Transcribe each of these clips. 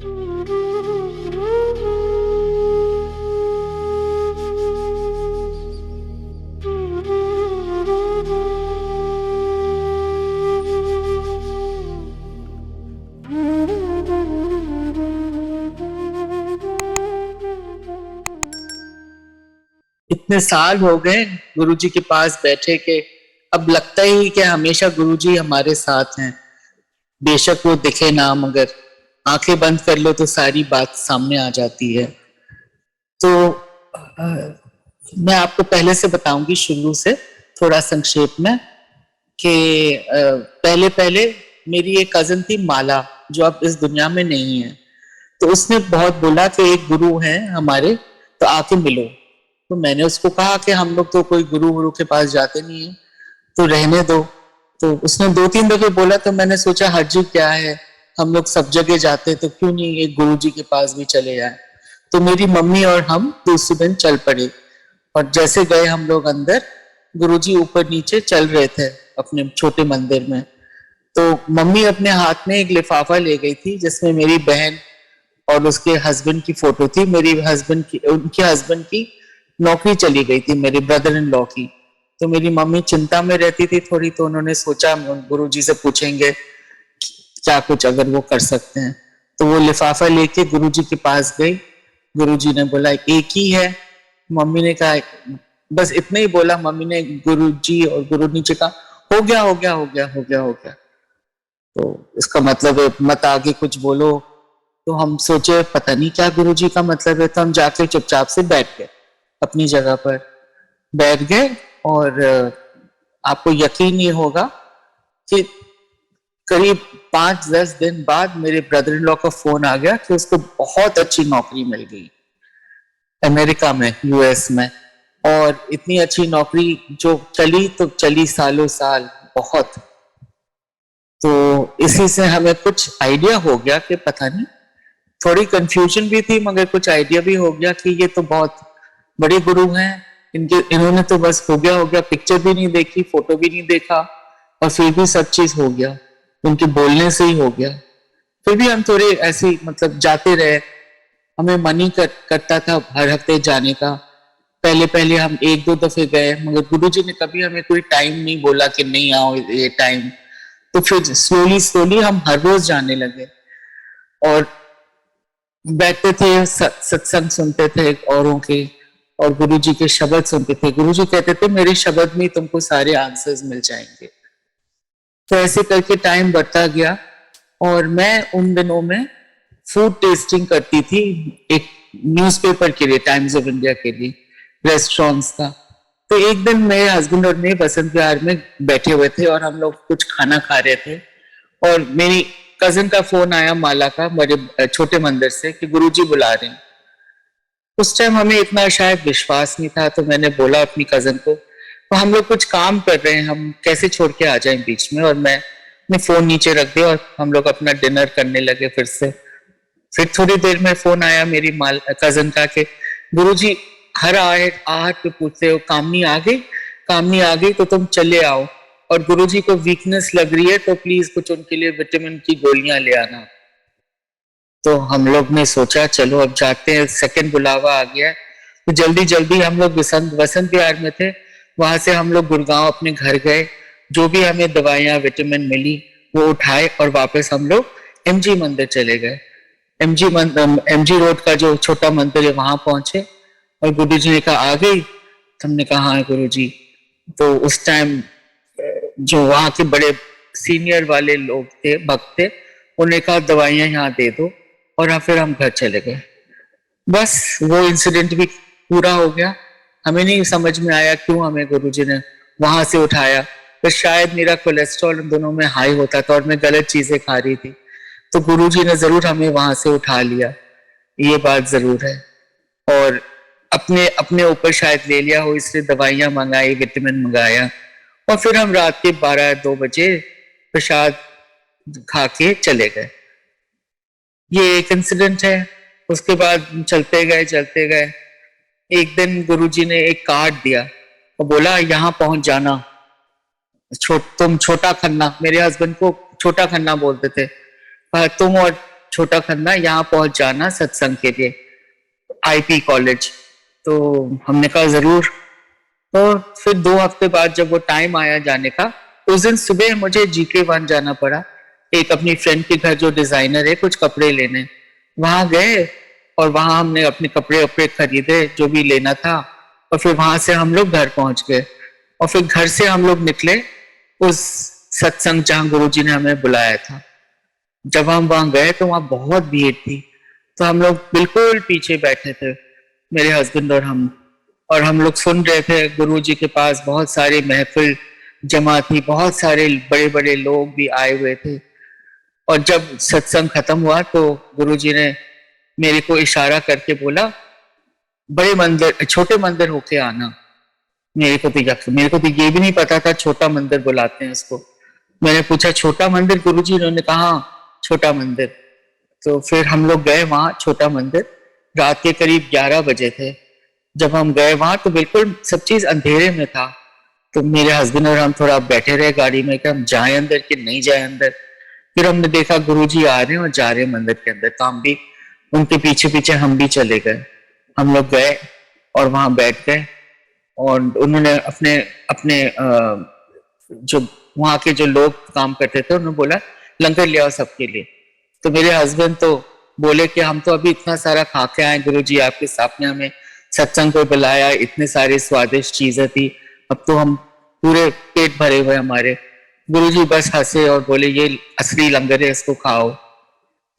इतने साल हो गए गुरुजी के पास बैठे के अब लगता ही कि हमेशा गुरुजी हमारे साथ हैं। बेशक वो दिखे ना, मगर आंखें बंद कर लो तो सारी बात सामने आ जाती है। तो मैं आपको पहले से बताऊंगी, शुरू से थोड़ा संक्षेप में, कि पहले पहले मेरी एक कजन थी माला, जो अब इस दुनिया में नहीं है। तो उसने बहुत बोला कि एक गुरु हैं हमारे, तो आके मिलो। तो मैंने उसको कहा कि हम लोग तो कोई गुरु गुरु के पास जाते नहीं है, तो रहने दो। तो उसने 2-3 दफे बोला, तो मैंने सोचा हर्जी क्या है, हम लोग सब जगह जाते, तो क्यों नहीं एक गुरु जी के पास भी चले जाए। तो मेरी मम्मी और हम दूसरे दिन चल पड़े, और जैसे गए हम लोग अंदर, गुरुजी ऊपर नीचे चल रहे थे अपने छोटे मंदिर में। तो मम्मी अपने हाथ में एक लिफाफा ले गई थी जिसमें मेरी बहन और उसके हस्बैंड की फोटो थी। मेरी हस्बैंड की, उनके हस्बैंड की नौकरी चली गई थी, मेरे ब्रदर इन लॉ की। तो मेरी मम्मी चिंता में रहती थी थोड़ी, तो उन्होंने सोचा गुरुजी से पूछेंगे क्या कुछ अगर वो कर सकते हैं। तो वो लिफाफा लेके गुरुजी के पास गई। गुरुजी ने बोला एक ही है। मम्मी ने कहा, बस इतना ही बोला मम्मी ने, गुरुजी और गुरु नीचे कहा हो गया हो गया हो गया हो गया हो गया। तो इसका मतलब है मत आगे कुछ बोलो। तो हम सोचे पता नहीं क्या गुरुजी का मतलब है, तो हम जाके चुपचाप से बैठ गए अपनी जगह पर, बैठ गए। और आपको यकीन नहीं होगा कि करीब 5-10 दिन बाद मेरे ब्रदर इन लॉ का फोन आ गया कि उसको बहुत अच्छी नौकरी मिल गई अमेरिका में, यूएस में। और इतनी अच्छी नौकरी जो चली तो चली सालों साल बहुत। तो इसी से हमें कुछ आइडिया हो गया कि पता नहीं, थोड़ी कंफ्यूजन भी थी मगर कुछ आइडिया भी हो गया कि ये तो बहुत बड़े गुरु हैं। इन्होंने तो बस हो गया, पिक्चर भी नहीं देखी, फोटो भी नहीं देखा, और फिर भी सब चीज हो गया, उनके बोलने से ही हो गया। फिर भी हम थोड़े ऐसे मतलब जाते रहे, हमें मन ही करता था हर हफ्ते जाने का। पहले पहले हम 1-2 दफे गए, मगर गुरुजी ने कभी हमें कोई टाइम नहीं बोला कि नहीं आओ ये टाइम। तो फिर स्लोली स्लोली हम हर रोज जाने लगे, और बैठते थे, सत्संग सुनते थे औरों के, और गुरुजी के शब्द सुनते थे। गुरुजी कहते थे मेरे शब्द में तुमको सारे आंसर्स मिल जाएंगे। तो ऐसे करके टाइम बढ़ता गया, और मैं उन दिनों में फूड टेस्टिंग करती थी एक न्यूज़पेपर के लिए, टाइम्स ऑफ इंडिया के लिए, रेस्टोरेंट्स का। तो एक दिन मेरे हस्बैंड और मैं बसंत विहार में बैठे हुए थे, और हम लोग कुछ खाना खा रहे थे, और मेरी कजिन का फोन आया, माला का, मेरे छोटे मंदिर से, कि गुरुजी बुला रहे हैं। उस टाइम हमें इतना शायद विश्वास नहीं था, तो मैंने बोला अपनी कजिन को, तो हम लोग कुछ काम कर रहे हैं, हम कैसे छोड़ के आ जाएं बीच में। और मैं फोन नीचे रख दिया और हम लोग अपना डिनर करने लगे फिर से। फिर थोड़ी देर में फोन आया मेरी कजिन का कि गुरुजी हर आहट आहट पे पूछते हो कामनी आ गई, कामनी आ गई तो तुम चले आओ, और गुरुजी को वीकनेस लग रही है तो प्लीज कुछ उनके लिए विटामिन की गोलियां ले आना। तो हम लोग ने सोचा चलो अब जाते हैं, सेकंड बुलावा आ गया है। तो जल्दी जल्दी हम लोग वसंत विहार में थे, वहां से हम लोग गुड़गांव अपने घर गए। जो भी हमें दवाइयां विटामिन मिली वो उठाए, और वापस हम लोग एमजी मंदिर चले गए। एमजी रोड का जो छोटा मंदिर है वहां पहुंचे, और गुरु जी ने कहा आ गई। हमने कहा हाँ गुरु जी। तो उस टाइम जो वहां के बड़े सीनियर वाले लोग थे, भक्त थे, उन्हें कहा दवाइयां यहाँ दे दो, और फिर हम घर चले गए। बस वो इंसिडेंट भी पूरा हो गया। हमें नहीं समझ में आया क्यों हमें गुरुजी ने वहां से उठाया, पर शायद मेरा कोलेस्ट्रॉल उन दोनों में हाई होता था और मैं गलत चीजें खा रही थी, तो गुरुजी ने जरूर हमें वहां से उठा लिया, ये बात जरूर है। और अपने अपने ऊपर शायद ले लिया हो, इसलिए दवाइयां मंगाई, विटामिन मंगाया, और फिर हम रात के 12-2 बजे प्रसाद खा के चले गए। ये एक इंसिडेंट है। उसके बाद चलते गए चलते गए। एक दिन गुरुजी ने एक कार्ड दिया और बोला यहाँ पहुंच जाना, तुम छोटा खन्ना, मेरे हस्बैंड को छोटा खन्ना बोलते थे, तुम और छोटा खन्ना, यहाँ पहुंच जाना सत्संग के लिए, आईपी कॉलेज। तो हमने कहा जरूर। और फिर 2 हफ्ते बाद जब वो टाइम आया जाने का, उस दिन सुबह मुझे GK1 जाना पड़ा, एक अपनी फ्रेंड के घर जो डिजाइनर है, कुछ कपड़े लेने। वहां गए और वहां हमने अपने कपड़े वपड़े खरीदे जो भी लेना था, और फिर वहां से हम लोग घर पहुंच गए। और फिर घर से हम लोग निकले उस सत्संग जहां गुरुजी ने हमें बुलाया था। जब हम वहां गए तो वहां बहुत भीड़ थी, तो हम लोग बिल्कुल पीछे बैठे थे, मेरे हस्बैंड और हम लोग सुन रहे थे। गुरुजी के पास बहुत सारी महफिल जमा थी, बहुत सारे बड़े बड़े लोग भी आए हुए थे। और जब सत्संग खत्म हुआ तो गुरुजी ने मेरे को इशारा करके बोला, बड़े मंदिर छोटे मंदिर होके आना। मेरे को तो ये भी नहीं पता था छोटा मंदिर बुलाते हैं उसको। मैंने पूछा छोटा मंदिर गुरुजी? उन्होंने कहा छोटा मंदिर। तो फिर हम लोग गए वहां छोटा मंदिर, रात के करीब 11 बजे थे। जब हम गए वहां तो बिल्कुल सब चीज अंधेरे में था। तो मेरे हस्बैंड और हम थोड़ा बैठे रहे गाड़ी में कि हम जाए अंदर कि नहीं जाए अंदर। फिर हमने देखा गुरुजी आ रहे हैं और जा रहे हैं मंदिर के अंदर, तो हम भी उनके पीछे पीछे हम भी चले गए। हम लोग गए और वहां बैठ गए, और उन्होंने अपने अपने जो वहां के जो लोग काम करते थे उन्होंने बोला लंगर ले आओ सबके लिए। तो मेरे हस्बैंड तो बोले कि हम तो अभी इतना सारा खा के आए, गुरुजी आपके सामने हमें सत्संग को बुलाया, इतने सारी स्वादिष्ट चीजें थी, अब तो हम पूरे पेट भरे हुए हमारे। गुरुजी बस हंसे और बोले ये असली लंगर है, इसको खाओ।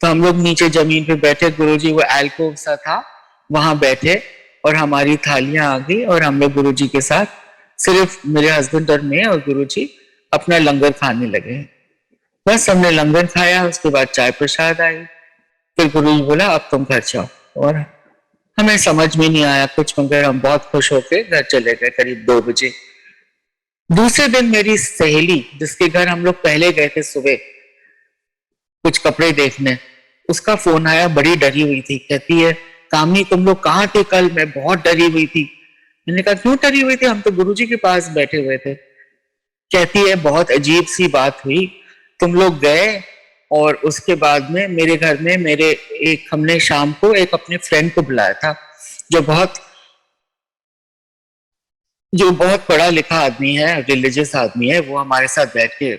तो हम लोग नीचे जमीन पे बैठे, गुरुजी वो एल्कोव सा था वहां बैठे, और हमारी थालियां आ गई और हम लोग गुरुजी के साथ, सिर्फ मेरे हस्बैंड और मैं और गुरुजी अपना लंगर खाने लगे। बस हमने लंगर खाया, उसके बाद चाय प्रसाद आई। फिर गुरुजी बोला अब तुम घर जाओ, और हमें समझ में नहीं आया कुछ, मगर हम बहुत खुश होकर घर चले गए करीब 2 बजे। दूसरे दिन मेरी सहेली जिसके घर हम लोग पहले गए थे सुबह कुछ कपड़े देखने, उसका फोन आया, बड़ी डरी हुई थी। कहती है कामनी तुम लोग कहाँ थे कल? मैं बहुत डरी हुई थी। मैंने कहा क्यों डरी हुई थी? हम तो गुरुजी के पास बैठे हुए थे। कहती है बहुत अजीब सी बात हुई, तुम लोग गए और उसके बाद में मेरे घर में हमने शाम को एक अपने फ्रेंड को बुलाया था जो बहुत पढ़ा लिखा आदमी है, रिलीजियस आदमी है। वो हमारे साथ बैठ के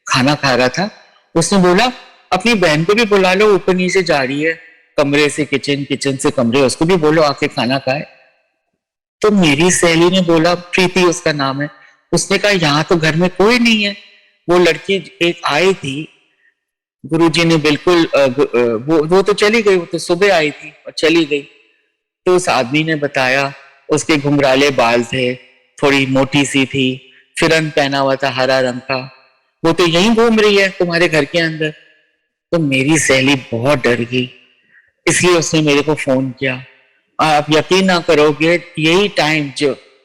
खाना खा रहा था। उसने बोला अपनी बहन को भी बुला लो, ऊपर नीचे जा रही है कमरे से किचन, किचन से कमरे, उसको भी बोलो आके खाना खाए। तो मेरी सहेली ने बोला, प्रीति उसका नाम है, उसने कहा यहाँ तो घर में कोई नहीं है, वो लड़की एक आई थी। गुरुजी ने बिल्कुल वो तो चली गई, वो तो सुबह आई थी और चली गई। तो उस आदमी ने बताया उसके घुंघराले बाल थे, थोड़ी मोटी सी थी, फिरन पहना हुआ था हरा रंग का, वो तो यहीं घूम रही है तुम्हारे घर के अंदर। तो मेरी सहेली बहुत डर गई, इसलिए उसने मेरे को फोन किया। आप यकीन ना करोगे, यही टाइम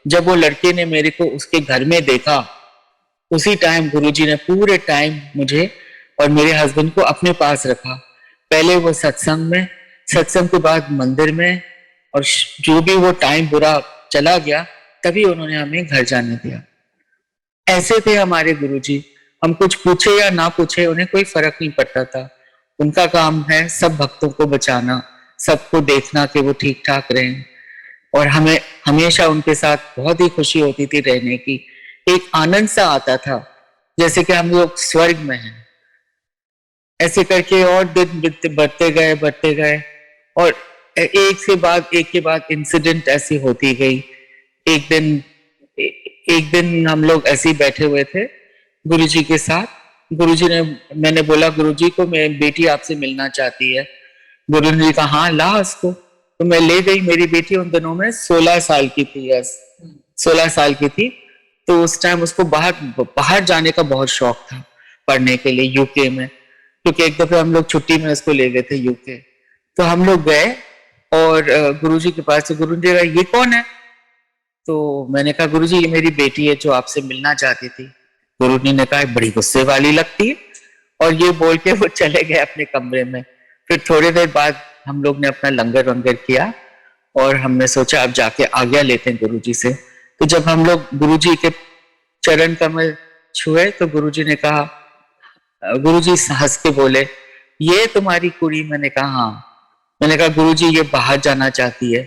जब वो लड़के ने मेरे को उसके घर में देखा, उसी टाइम गुरुजी ने पूरे टाइम मुझे और मेरे हस्बैंड को अपने पास रखा। पहले वो सत्संग में, सत्संग के बाद मंदिर में, और जो भी वो टाइम बुरा चला गया तभी उन्होंने हमें घर जाने दिया। ऐसे थे हमारे गुरुजी, हम कुछ पूछे या ना पूछे उन्हें कोई फर्क नहीं पड़ता था। उनका काम है सब भक्तों को बचाना, सबको देखना कि वो ठीक ठाक रहें, और हमें हमेशा उनके साथ बहुत ही खुशी होती थी रहने की। एक आनंद सा आता था जैसे कि हम लोग स्वर्ग में हैं। ऐसे करके और दिन बढ़ते गए, और एक के बाद इंसिडेंट ऐसी होती गई। एक दिन एक दिन हम लोग ऐसे ही बैठे हुए थे गुरुजी के साथ। मैंने बोला गुरुजी को मेरी बेटी आपसे मिलना चाहती है। गुरु ने कहा हाँ ला उसको। तो मैं ले गई, मेरी बेटी उन दिनों में 16 साल की थी, यस 16 साल की थी। तो उस टाइम उसको बाहर जाने का बहुत शौक था पढ़ने के लिए यूके में, क्योंकि एक दफे हम लोग छुट्टी में उसको ले गए थे यूके। तो हम लोग गए और गुरुजी के पास, गुरुजी ने कहा ये कौन है? तो मैंने कहा गुरुजी ये मेरी बेटी है जो आपसे मिलना चाहती थी। गुरुजी ने कहा बड़ी गुस्से वाली लगती है, और ये बोल के वो चले गए अपने कमरे में। फिर थोड़ी देर बाद हम लोग ने अपना लंगर वंगर किया और हमने सोचा अब जाके आज्ञा लेते हैं गुरुजी से। तो जब हम लोग गुरुजी के चरण कमल छुए तो गुरुजी ने कहा, गुरुजी हंस के बोले ये तुम्हारी कुड़ी? मैंने कहा हाँ। मैंने कहा गुरुजी ये बाहर जाना चाहती है।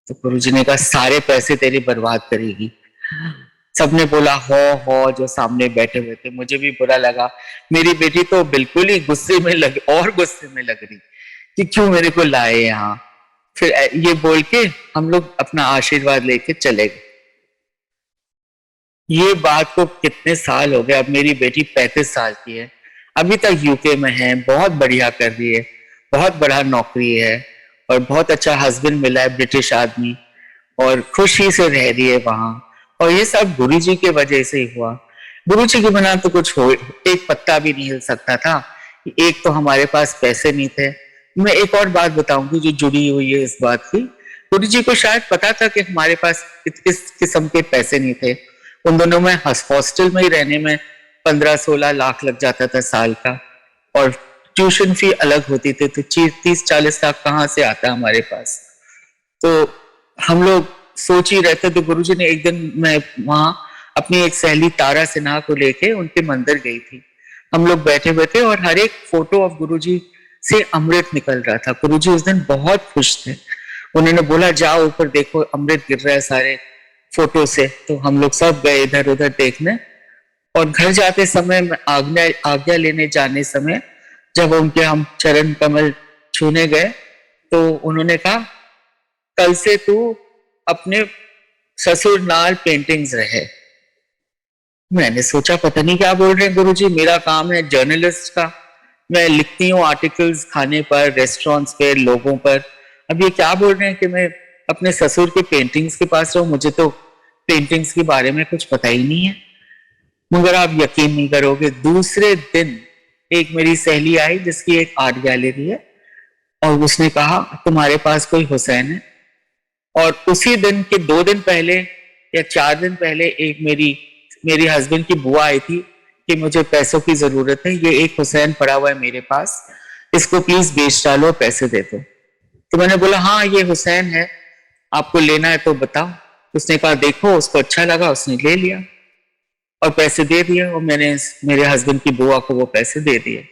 तो गुरुजी ने कहा सारे पैसे तेरे बर्बाद करेगी। सबने बोला हो जो सामने बैठे हुए थे। मुझे भी बुरा लगा। मेरी बेटी तो बिल्कुल ही गुस्से में लग और गुस्से में लग रही कि क्यों मेरे को लाए यहाँ। फिर ये बोल के हम लोग अपना आशीर्वाद लेके चले गए। ये बात को कितने साल हो गए, अब मेरी बेटी 35 साल की है, अभी तक यूके में है, बहुत बढ़िया कर रही है, बहुत बड़ा नौकरी है और बहुत अच्छा हस्बैंड मिला है, ब्रिटिश आदमी, और खुशी से रह रही है वहां। और ये सब गुरुजी के वजह से ही हुआ। गुरुजी के बिना तो कुछ हो, एक पत्ता भी नहीं हिल सकता था। एक तो हमारे पास पैसे नहीं थे। मैं एक और बात बताऊंगी जो जुड़ी हुई है इस बात की। गुरुजी को शायद पता था कि हमारे पास किस किस्म के पैसे नहीं थे। उन दोनों में हॉस्टल में ही रहने में 15-16 लाख लग जाता था साल का, और ट्यूशन फी अलग होती थी, तो 30-40 लाख कहाँ से आता हमारे पास। तो हम लोग सोच ही रहे थे। तो गुरुजी ने एक दिन, मैं वहां अपनी एक सहेली तारा सिन्हा को लेके उनके मंदिर गई थी। हम लोग बैठे हुए थे और हर एक फोटो ऑफ गुरुजी से अमृत निकल रहा था। गुरुजी उस दिन बहुत खुश थे। उन्होंने बोला जाओ ऊपर देखो, अमृत गिर रहा है सारे फोटो से। तो हम लोग सब गए इधर उधर देखने, और घर जाते समय, आज्ञा लेने जाने समय, जब उनके हम चरण कमल छूने गए, तो उन्होंने कहा कल से तू अपने ससुर नाल पेंटिंग्स रहे। मैंने सोचा पता नहीं क्या बोल रहे हैं गुरुजी, मेरा काम है जर्नलिस्ट का, मैं लिखती हूँ आर्टिकल्स खाने पर, रेस्टोरेंट्स पे, लोगों पर। अब ये क्या बोल रहे हैं कि मैं अपने ससुर के पेंटिंग्स के पास रहूं? मुझे तो पेंटिंग्स के बारे में कुछ पता ही नहीं है। मगर आप यकीन नहीं करोगे, दूसरे दिन एक मेरी सहेली आई जिसकी एक आर्ट गैलरी है, और उसने कहा तुम्हारे पास कोई हुसैन है? और उसी दिन के 2 दिन पहले या 4 दिन पहले एक मेरी हस्बैंड की बुआ आई थी कि मुझे पैसों की जरूरत है, ये एक हुसैन पड़ा हुआ है मेरे पास, इसको प्लीज बेच डालो, पैसे दे दो। तो मैंने बोला हाँ ये हुसैन है, आपको लेना है तो बताओ। उसने कहा देखो, उसको अच्छा लगा, उसने ले लिया और पैसे दे दिए, और मैंने मेरे हस्बैंड की बुआ को वो पैसे दे दिए।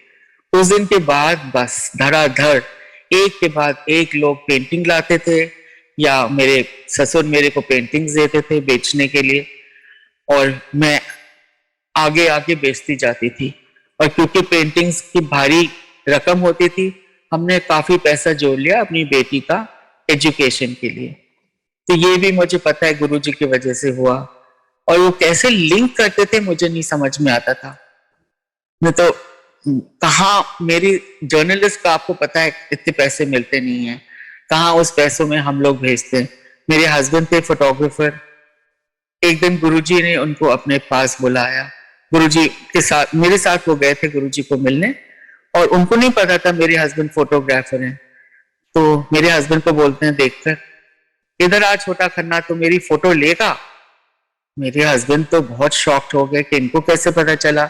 उस दिन के बाद बस धड़ाधड़ एक के बाद एक लोग पेंटिंग लाते थे, या मेरे ससुर मेरे को पेंटिंग्स देते थे बेचने के लिए, और मैं आगे आगे बेचती जाती थी। और क्योंकि पेंटिंग्स की भारी रकम होती थी, हमने काफी पैसा जोड़ लिया अपनी बेटी का एजुकेशन के लिए। तो ये भी मुझे पता है गुरुजी की वजह से हुआ। और वो कैसे लिंक करते थे मुझे नहीं समझ में आता था। मैं तो कहाँ, मेरी जर्नलिस्ट का आपको पता है इतने पैसे मिलते नहीं है, कहाँ उस पैसों में हम लोग भेजते हैं। मेरे हस्बैंड थे फोटोग्राफर। एक दिन गुरुजी ने उनको अपने पास बुलाया, गुरुजी के साथ, मेरे साथ वो गए थे गुरुजी को मिलने, और उनको नहीं पता था मेरे हस्बैंड फोटोग्राफर हैं। तो मेरे हस्बैंड को बोलते हैं देखकर, इधर आ छोटा खन्ना, तो मेरी फोटो लेगा। मेरे हस्बैंड तो बहुत शॉक्ड हो गए कि इनको कैसे पता चला,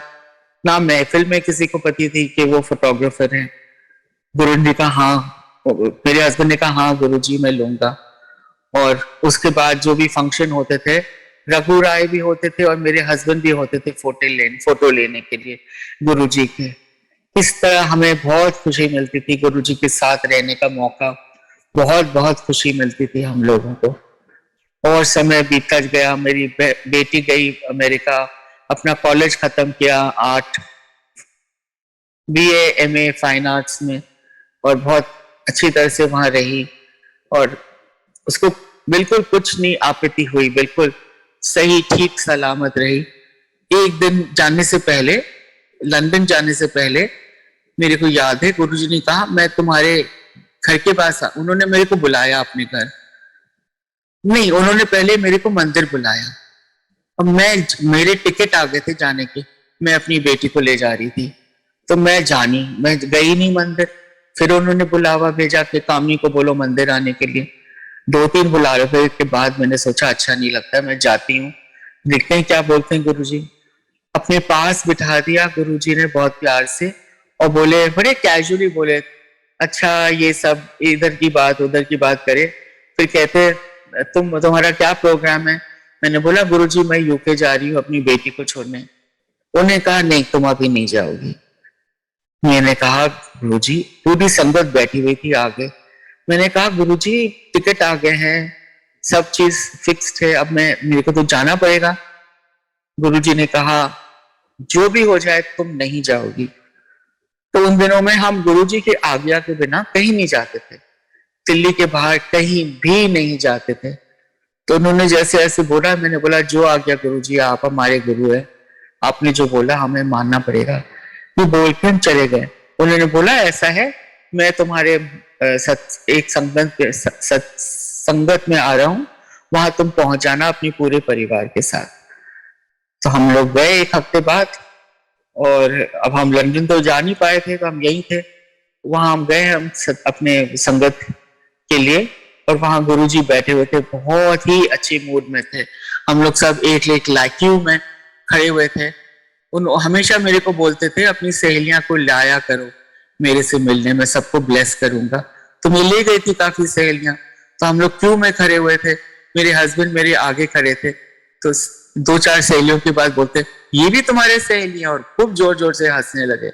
ना महफिल में किसी को पता थी कि वो फोटोग्राफर हैं। गुरु ने कहा हाँ, मेरे हस्बैंड ने कहा हाँ गुरुजी मैं लूंगा। और उसके बाद जो भी फंक्शन होते थे, रघु राय भी होते थे और मेरे हस्बैंड भी होते थे फोटो लेने के लिए गुरुजी के। इस तरह हमें बहुत खुशी मिलती थी, गुरुजी के साथ रहने का मौका, बहुत बहुत खुशी मिलती थी हम लोगों को। और समय बीतता गया, मेरी बेटी गई अमेरिका, अपना कॉलेज खत्म किया, art BA MA fine arts में, और बहुत अच्छी तरह से वहां रही, और उसको बिल्कुल कुछ नहीं आपत्ति हुई, बिल्कुल सही ठीक सलामत रही। एक दिन जाने से पहले, लंदन जाने से पहले, मेरे को याद है गुरुजी ने कहा मैं तुम्हारे घर के पास उन्होंने मेरे को बुलाया अपने घर। नहीं, उन्होंने पहले मेरे को मंदिर बुलाया। अब मेरे टिकट आ गए थे जाने के, मैं अपनी बेटी को ले जा रही थी, तो मैं गई नहीं मंदिर। फिर उन्होंने बुलावा भेजा कि कामनी को बोलो मंदिर आने के लिए। 2-3 बुलावे के बाद मैंने सोचा अच्छा नहीं लगता, मैं जाती हूँ, देखते हैं क्या बोलते हैं गुरुजी। अपने पास बिठा दिया गुरुजी ने बहुत प्यार से, और बोले, बड़े कैजुअली बोले, अच्छा ये सब इधर की बात उधर की बात करे। फिर कहते तुम्हारा क्या प्रोग्राम है? मैंने बोला गुरुजी मैं यूके जा रही हूँ अपनी बेटी को छोड़ने। उन्होंने कहा नहीं तुम अभी नहीं जाओगी। मैंने कहा गुरुजी, पूरी संगत बैठी हुई थी आगे। मैंने कहा गुरुजी टिकट आ गए हैं, सब चीज फिक्स्ड है, अब मेरे को तो जाना पड़ेगा। गुरुजी ने कहा जो भी हो जाए तुम नहीं जाओगी। तो उन दिनों में हम गुरुजी की आज्ञा के बिना कहीं नहीं जाते थे, दिल्ली के बाहर कहीं भी नहीं जाते थे। तो उन्होंने जैसे ऐसे बोला, मैंने बोला जो आज्ञा गुरुजी, आप हमारे गुरु है, आपने जो बोला हमें मानना पड़ेगा। ये बोल के हम चले गए। उन्होंने बोला ऐसा है, मैं तुम्हारे एक संगत में आ रहा हूँ, वहां तुम पहुंच जाना अपने पूरे परिवार के साथ। तो हम लोग गए एक हफ्ते बाद, और अब हम लंदन तो जा नहीं पाए थे, तो हम यहीं थे। वहां हम गए, हम अपने संगत के लिए, और वहां गुरुजी बैठे हुए थे, बहुत ही अच्छे मूड में थे। हम लोग सब एक एक लाइक्यू में खड़े हुए थे। उन हमेशा मेरे को बोलते थे अपनी सहेलियां को लाया करो मेरे से मिलने, में सबको ब्लेस करूंगा। तो मैं ले गई थी काफी सहेलियां। तो हम लोग क्यू में खड़े हुए थे, मेरे हस्बैंड मेरे आगे खड़े थे। तो दो चार सहेलियों के बाद बोलते ये भी तुम्हारे सहेली हैं, और खूब जोर जोर से हंसने लगे।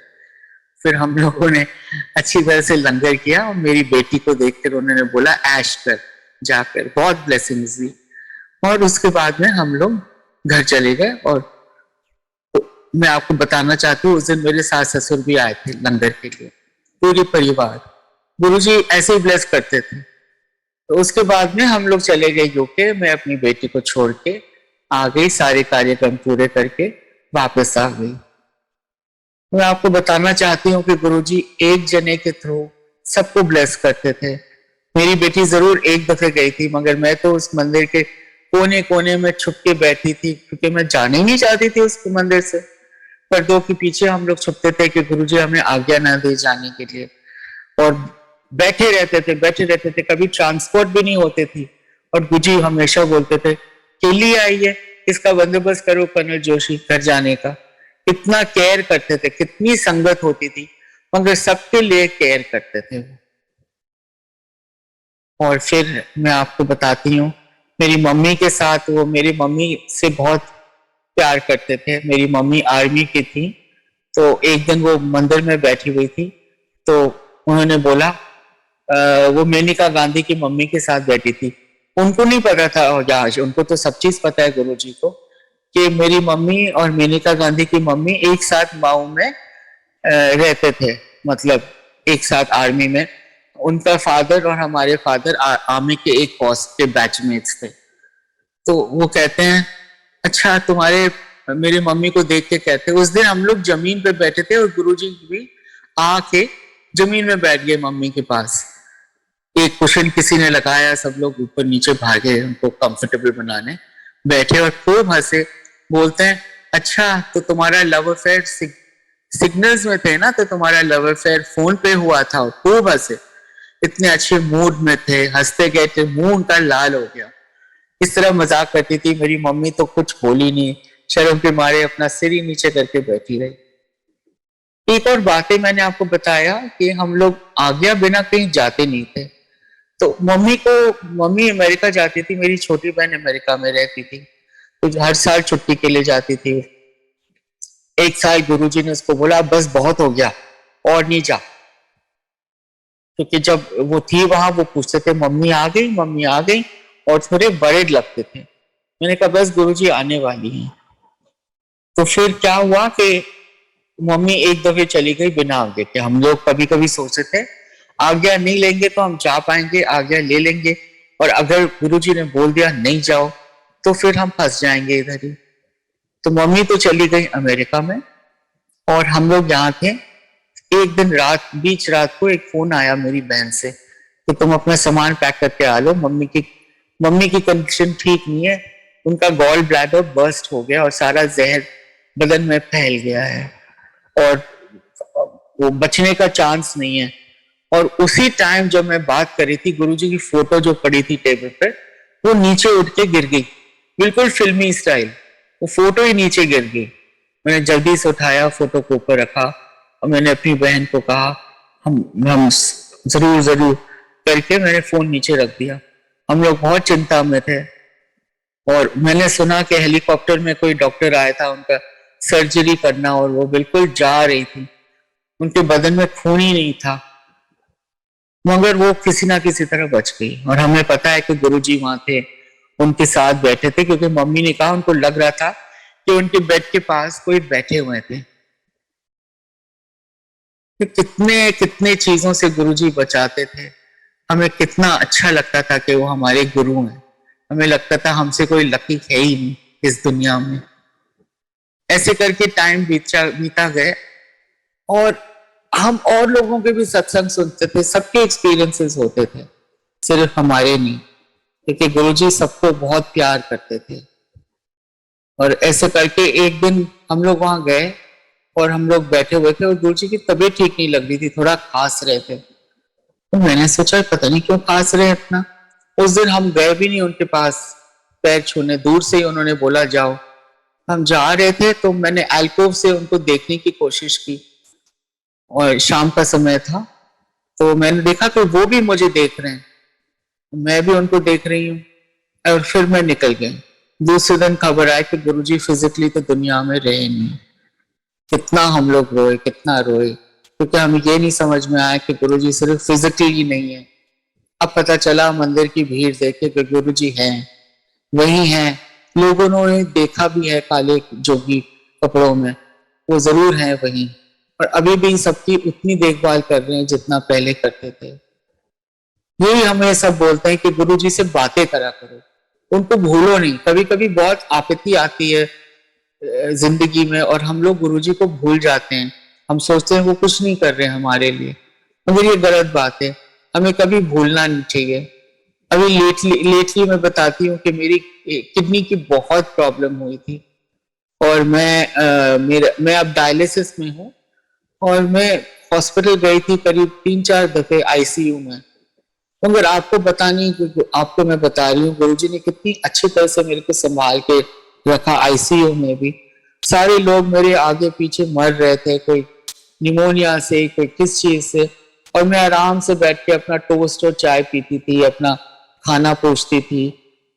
फिर हम लोगों ने अच्छी तरह से लंगर किया, और मेरी बेटी को देखकर उन्होंने बोला ऐश कर, जाकर बहुत ब्लेसिंग्स दी। और उसके बाद में हम लोग घर चले गए। और मैं आपको बताना चाहती हूँ, उस दिन मेरे सास ससुर भी आए थे लंगर के लिए, पूरी परिवार। गुरुजी ऐसे ही ब्लेस करते थे। तो उसके बाद में हम लोग चले गए यूके। मैं अपनी बेटी को छोड़ के आ गई, सारे कार्यक्रम पूरे करके वापस आ गई। मैं आपको बताना चाहती हूँ कि गुरुजी एक जने के थ्रू सबको ब्लेस करते थे। मेरी बेटी जरूर एक दफे गई थी, मगर मैं तो उस मंदिर के कोने कोने में छुप के बैठी थी, क्योंकि मैं जाने ही नहीं चाहती थी उस मंदिर से। पर्दों के पीछे हम लोग छुपते थे कि गुरुजी हमें आज्ञा ना दे जाने के लिए, और बैठे रहते थे। कभी ट्रांसपोर्ट भी नहीं होते थी, और गुरुजी हमेशा बोलते थे केली आई है, इसका बंदोबस्त करो कर्नल जोशी घर जाने का। कितना केयर करते थे, कितनी संगत होती थी, मगर सबके लिए केयर करते थे। और फिर मैं आपको बताती हूँ, मेरी मम्मी के साथ, वो मेरी मम्मी से बहुत प्यार करते थे। मेरी मम्मी आर्मी की थी, तो एक दिन वो मंदिर में बैठी हुई थी, तो उन्होंने बोला, वो मेनका गांधी की मम्मी के साथ बैठी थी। उनको नहीं पता था, और उनको तो सब चीज पता है गुरुजी को, कि मेरी मम्मी और मेनका गांधी की मम्मी एक साथ माऊ में रहते थे, मतलब एक साथ आर्मी में। उनका फादर और हमारे फादर आर्मी के एक पोस्ट के बैचमेट्स थे। तो वो कहते हैं अच्छा तुम्हारे, मेरी मम्मी को देख के कहते, उस दिन हम लोग जमीन पे बैठे थे, और गुरुजी भी आके जमीन में बैठ गए मम्मी के पास। एक कुशन किसी ने लगाया, सब लोग ऊपर नीचे भागे उनको कंफर्टेबल बनाने, बैठे और खूब हंसे। बोलते हैं अच्छा तो तुम्हारा लव अफेयर सिग्नल्स में थे ना, तो तुम्हारा लव अफेयर फोन पे हुआ था। खूब हंसे, इतने अच्छे मूड में थे, हंसते गए थे, मुंह उनका लाल हो गया। इस तरह मजाक करती थी। मेरी मम्मी तो कुछ बोली नहीं, शर्म के मारे अपना सिर ही नीचे करके बैठी रही। एक और बातें मैंने आपको बताया कि हम लोग आज्ञा बिना कहीं जाते नहीं थे। तो मम्मी अमेरिका जाती थी, मेरी छोटी बहन अमेरिका में रहती थी, तो हर साल छुट्टी के लिए जाती थी। एक साल गुरुजी ने उसको बोला बस बहुत हो गया और नहीं जा, क्योंकि जब वो थी वहां वो पूछते थे मम्मी आ गई, मम्मी आ गई, और थोड़े बड़े लगते थे। मैंने कहा बस गुरुजी आने वाली हैं। तो फिर क्या हुआ कि मम्मी एक दफे चली गई बिना आज्ञा के। हम लोग कभी कभी सोचते थे आज्ञा नहीं लेंगे तो हम जा पाएंगे, आज्ञा ले लेंगे, और अगर गुरुजी ने बोल दिया नहीं जाओ तो फिर हम फंस जाएंगे इधर ही। तो मम्मी तो चली गई अमेरिका में, और हम लोग यहाँ थे। एक दिन बीच रात को एक फोन आया मेरी बहन से कि तुम अपना सामान पैक करके आ लो, मम्मी की कंडीशन ठीक नहीं है, उनका गॉल ब्लैडर बर्स्ट हो गया और सारा जहर बदन में फैल गया है, और वो बचने का चांस नहीं है। और उसी टाइम जब मैं बात करी थी, गुरुजी की फोटो जो पड़ी थी टेबल पर, वो नीचे उठ के गिर गई, बिल्कुल फिल्मी स्टाइल, वो फोटो ही नीचे गिर गई। मैंने जल्दी से उठाया, फोटो को ऊपर रखा, और मैंने अपनी बहन को कहा हम जरूर जरूर करके मैंने फोन नीचे रख दिया। हम लोग बहुत चिंता में थे, और मैंने सुना कि हेलीकॉप्टर में कोई डॉक्टर आया था उनका सर्जरी करना, और वो बिल्कुल जा रही थी। उनके बदन में खून ही नहीं था, मगर वो किसी ना किसी तरह बच गई। और हमें पता है कि गुरुजी वहां थे, उनके साथ बैठे थे, क्योंकि मम्मी ने कहा उनको लग रहा था कि उनके बेड के पास कोई बैठे हुए थे। कि कितने कितने चीजों से गुरुजी बचाते थे। हमें कितना अच्छा लगता था कि वो हमारे गुरु हैं। हमें लगता था हमसे कोई लकी है ही नहीं इस दुनिया में। ऐसे करके टाइम बीता गए, और हम और लोगों के भी सत्संग सुनते थे, सबके एक्सपीरियंसेस होते थे, सिर्फ हमारे नहीं, क्योंकि गुरुजी सबको बहुत प्यार करते थे। और ऐसे करके एक दिन हम लोग वहां गए और हम लोग बैठे हुए थे, और गुरुजी की तबीयत ठीक नहीं लग रही थी, थोड़ा खांस रहे थे। तो मैंने सोचा पता नहीं क्यों खांस रहे इतना। उस दिन हम गए भी नहीं उनके पास पैर छूने, दूर से ही उन्होंने बोला जाओ। हम जा रहे थे तो मैंने एल्कोव से उनको देखने की कोशिश की, और शाम का समय था, तो मैंने देखा कि वो भी मुझे देख रहे हैं, मैं भी उनको देख रही हूँ, और फिर मैं निकल गई। दूसरे दिन खबर आई कि गुरुजी फिजिकली तो दुनिया में रहे नहीं। कितना हम लोग रोए, कितना रोए, क्योंकि हमें ये नहीं समझ में आया कि गुरुजी सिर्फ फिजिकली ही नहीं है। अब पता चला मंदिर की भीड़ देखे कि गुरुजी हैं, वही हैं। लोगों ने देखा भी है काले जोगी कपड़ों में, वो जरूर हैं वही, और अभी भी सबकी उतनी देखभाल कर रहे हैं जितना पहले करते थे। यही हमें सब बोलते हैं कि गुरुजी से बातें करा करो, उनको भूलो नहीं। कभी कभी बहुत आपत्ति आती है जिंदगी में, और हम लोग गुरुजी को भूल जाते हैं। हम सोचते हैं वो कुछ नहीं कर रहे हैं हमारे लिए, मगर ये गलत बात है। हमें कभी भूलना नहीं चाहिए। अभी लेटली मैं बताती हूँ कि मेरी किडनी की बहुत प्रॉब्लम हुई थी, और मैं अब डायलिसिस में हूँ, और मैं हॉस्पिटल गई थी करीब 3-4 दफे आईसीयू में। मगर आपको मैं बता रही हूँ गुरुजी ने कितनी अच्छी तरह से मेरे को संभाल के रखा। आईसीयू में भी सारे लोग मेरे आगे पीछे मर रहे थे, कोई निमोनिया से, कोई किस चीज से, और मैं आराम से बैठ के अपना टोस्ट और चाय पीती थी, अपना खाना पूछती थी,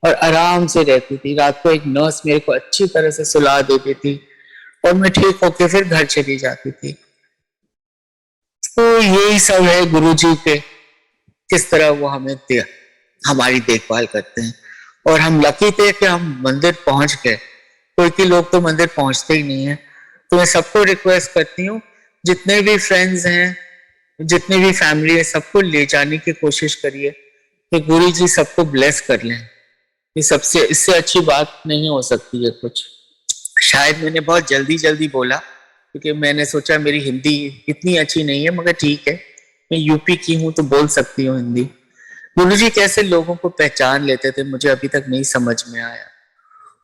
और आराम से रहती थी। रात को एक नर्स मेरे को अच्छी तरह से सुला देती थी, और मैं ठीक होके फिर घर चली जाती थी। तो यही सब है गुरुजी के, किस तरह वो हमारी देखभाल करते हैं। और हम लकी थे कि हम मंदिर पहुंच गए। कोई लोग तो मंदिर पहुंचते ही नहीं है। तो मैं सबको रिक्वेस्ट करती हूँ, जितने भी फ्रेंड्स हैं, जितनी भी फैमिली है, सबको ले जाने की कोशिश करिए कि गुरु जी सबको ब्लेस कर लें। ये सबसे इससे अच्छी बात नहीं हो सकती है कुछ। शायद मैंने बहुत जल्दी जल्दी बोला, क्योंकि मैंने सोचा मेरी हिंदी इतनी अच्छी नहीं है, मगर ठीक है, मैं यूपी की हूँ तो बोल सकती हूँ हिंदी। गुरुजी कैसे लोगों को पहचान लेते थे मुझे अभी तक नहीं समझ में आया।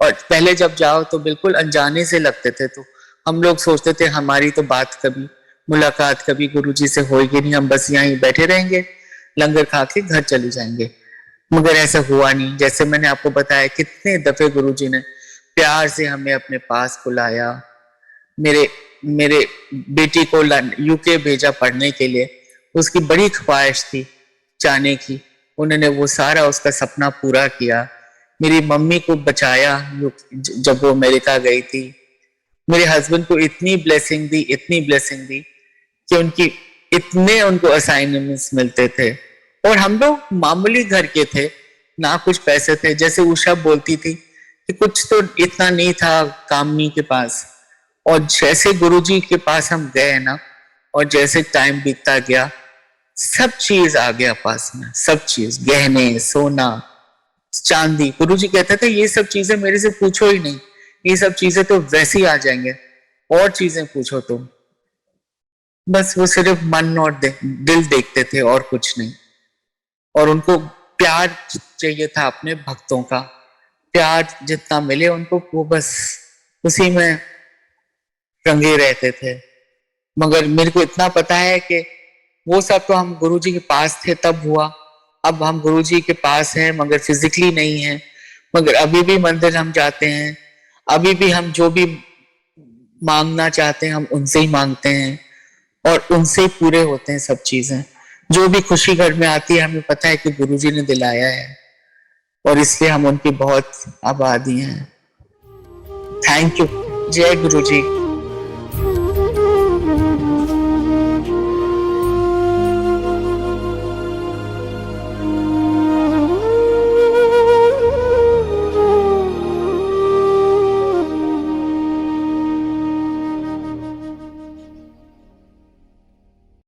और पहले जब जाओ तो बिल्कुल अनजाने से लगते थे, तो हम लोग सोचते थे हमारी तो बात कभी मुलाकात कभी गुरुजी से होगी नहीं, हम बस यहीं बैठे रहेंगे, लंगर खा के घर चले जाएंगे। मगर ऐसा हुआ नहीं। जैसे मैंने आपको बताया कितने दफे गुरुजी ने प्यार से हमें अपने पास बुलाया। मेरे मेरे बेटी को यूके भेजा पढ़ने के लिए, उसकी बड़ी ख्वाहिश थी जाने की, उन्होंने वो सारा उसका सपना पूरा किया। मेरी मम्मी को बचाया जब वो अमेरिका गई थी। मेरे हस्बैंड को इतनी ब्लेसिंग दी, इतनी ब्लेसिंग दी कि इतने उनको असाइनमेंट्स मिलते थे, और हम लोग मामूली घर के थे, ना कुछ पैसे थे। जैसे उषा बोलती थी कि कुछ तो इतना नहीं था कामनी के पास, और जैसे गुरुजी के पास हम गए ना, और जैसे टाइम बीतता गया, सब चीज आ गया पास में, सब चीज, गहने, सोना, चांदी। गुरुजी कहते थे ये सब चीजें मेरे से पूछो ही नहीं, ये सब चीजें तो वैसे ही आ जाएंगे, और चीजें पूछो तुम। बस वो सिर्फ मन और दिल देखते थे और कुछ नहीं। और उनको प्यार चाहिए था अपने भक्तों का, प्यार जितना मिले उनको वो बस उसी में रंगे रहते थे। मगर मेरे को इतना पता है कि वो सब तो हम गुरुजी के पास थे तब हुआ। अब हम गुरुजी के पास हैं मगर फिजिकली नहीं है, मगर अभी भी मंदिर हम जाते हैं, अभी भी हम जो भी मांगना चाहते हैं हम उनसे ही मांगते हैं, और उनसे ही पूरे होते हैं सब चीजें। जो भी खुशी घर में आती है हमें पता है कि गुरुजी ने दिलाया है, और इसलिए हम उनकी बहुत आभारी हैं। Thank you. जय गुरुजी।